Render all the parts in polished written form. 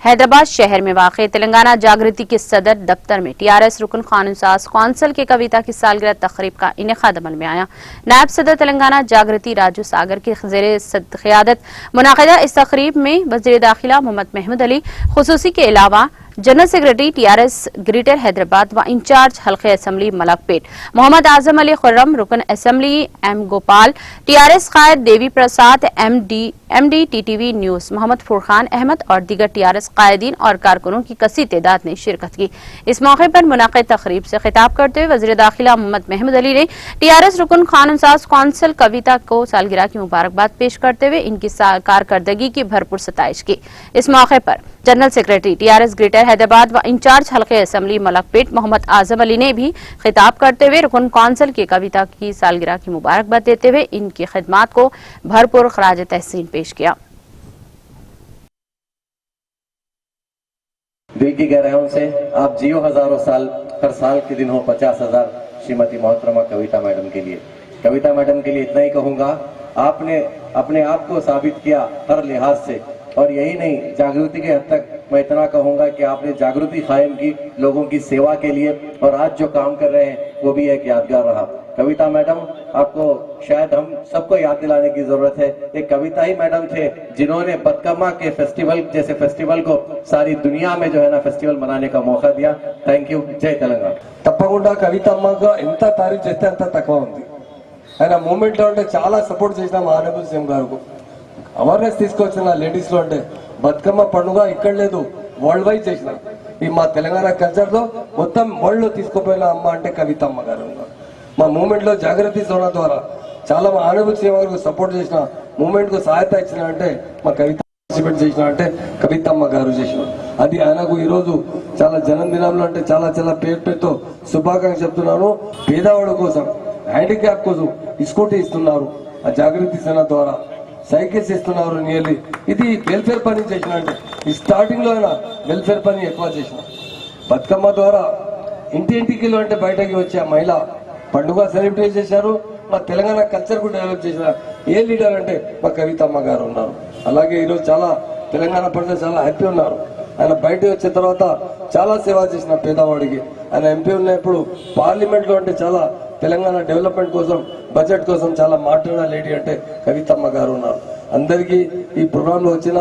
हैदराबाद शहर में वाक़ तेलंगाना जागृति के सदर दफ्तर में टीआरएस रुकन कानूनसाज कौंसिल की कविता की सालगिरह तकरीब का इनेकाद अमल में आया। नायब सदर तेलंगाना जागृति राजू सागर की ज़ेरे क़यादत मुनाक़िदा इस तकरीब में वज़ीर दाखिला मोहम्मद महमूद अली खुसूसी के अलावा general secretary TRS greater Hyderabad व इंचार्ज हल्के असम्बली मलकपेट मोहम्मद आजम अली खुर्रम, रुकन असम्बली एम गोपाल, टीआरएस कायद Devi Prasad, MD TTV news Mohammed Furqan Ahmed और दीगर टीआरएस कायदीन और कारकुनों की कसी तादाद ने शिरकत की। इस मौके पर मुनाक़िद तकरीब से खिताब करते हुए वज़ीर दाखिला मोहम्मद महमूद अली ने टीआरएस रुकन कानूनसाज कौंसिल कविता को सालगिरह की मुबारकबाद पेश करते हुए इनकी कारकर्दगी की भरपूर सताइश की। इस मौके पर general secretary TRS greater Hyderabad व इंचार्ज हल्के असम्बली मलकपेट मोहम्मद आजम अली ने भी खिताब करते हुए रुकन कौंसिल की कविता की सालगिरह की मुबारकबाद देते हुए इनकी खिदमात को भरपूर खराज तहसीन पेश किया। दिल की गहराइयों से आप जियो हजारों साल, हर साल के दिन हो 50,000। श्रीमती मोहतरमा कविता मैडम के लिए, कविता मैडम के लिए इतना ही कहूंगा, आपने अपने आप को साबित किया हर लिहाज से, और यही नहीं जागृति के हद तक मैं इतना कहूंगा कि आपने जागृति कायम की लोगों की सेवा के लिए, और आज जो काम कर रहे हैं वो भी एक यादगार रहा। कविता मैडम, आपको शायद हम सबको याद दिलाने की जरूरत है, एक कविता ही मैडम थे जिन्होंने बतकम्मा के फेस्टिवल जैसे फेस्टिवल को सारी दुनिया में जो है ना फेस्टिवल मनाने का मौका दिया। Thank you. जय तेलंगाना। తప్పకుండా కవితమ్మగా ఎంత తారీఫ్ చేస్తే అంత తక్కువ ఉంది। ఆయన మూమెంట్ లో అంటే చాలా సపోర్ట్ చేసిన మా ఆనబుల్ సీఎం గారు అవేర్నెస్ తీసుకొచ్చిన లేడీస్ లో అంటే బతుకమ్మ పండుగ ఇక్కడ లేదు, వరల్డ్ వైడ్ చేసిన ఈ మా తెలంగాణ కల్చర్ లో మొత్తం వరల్డ్ లో తీసుకుపోయిన అమ్మ అంటే కవితమ్మ గారు। మా మూమెంట్ లో జాగృతి సోనా ద్వారా చాలా మా ఆనబుల్ సీఎం గారు సపోర్ట్ చేసిన మూమెంట్ కు సహాయత ఇచ్చిన అంటే మా కవిత చేసిన అంటే కవితమ్మ గారు చేసిన అది ఆయనకు ఈ రోజు చాలా జన్మదినంలో అంటే చాలా చాలా పేరుతో శుభాకాంక్షలు చెప్తున్నాను। పేదవాడు కోసం, హ్యాండిక్యాప్ కోసం స్కూటీ ఇస్తున్నారు, ఆ జాగృతి సేన ద్వారా సైకిల్స్ ఇస్తున్నారు నియర్లీ। ఇది వెల్ఫేర్ పని చేసిన అంటే ఈ స్టార్టింగ్ లో అయినా వెల్ఫేర్ పని ఎక్కువ చేసిన। బతుకమ్మ ద్వారా ఇంటింటికి అంటే బయటకి వచ్చే మహిళ పండుగ సెలబ్రేట్ చేశారు। మా తెలంగాణ కల్చర్ కూడా డెవలప్ చేసిన ఏ లీడర్ అంటే మా కవితమ్మ గారు ఉన్నారు। అలాగే ఈరోజు చాలా తెలంగాణ ప్రజలు చాలా హ్యాపీ ఉన్నారు। ఆయన బయటకు వచ్చిన తర్వాత చాలా సేవ చేసిన పేదవాడికి। ఆయన ఎంపీ ఉన్నప్పుడు పార్లమెంట్ లో అంటే చాలా తెలంగాణ డెవలప్మెంట్ కోసం, బడ్జెట్ కోసం చాలా మాట్లాడిన లేడీ అంటే కవితమ్మ గారు ఉన్నారు। అందరికీ ఈ ప్రోగ్రామ్ లో వచ్చిన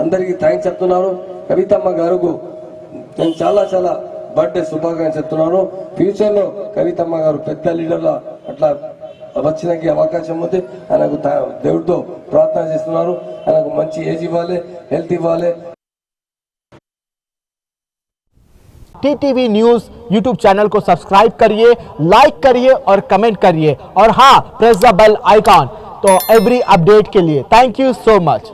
అందరికీ థ్యాంక్స్ చెప్తున్నాను। కవితమ్మ గారుకు నేను చాలా చాలా బర్త్డే శుభాకాంక్షలు చెప్తున్నాను। ఫ్యూచర్ లో కవితమ్మ గారు పెద్ద లీడర్ల అట్లా వచ్చడానికి అవకాశం ఉంది। ఆయనకు దేవుడితో ప్రార్థన చేస్తున్నారు, ఆయనకు మంచి ఏజ్ ఇవ్వాలి, హెల్త్ ఇవ్వాలి। टीटीवी न्यूज यूट्यूब चैनल को सब्सक्राइब करिए, लाइक करिए और कमेंट करिए, और हाँ, प्रेस द बेल आइकॉन तो एवरी अपडेट के लिए। Thank you so much.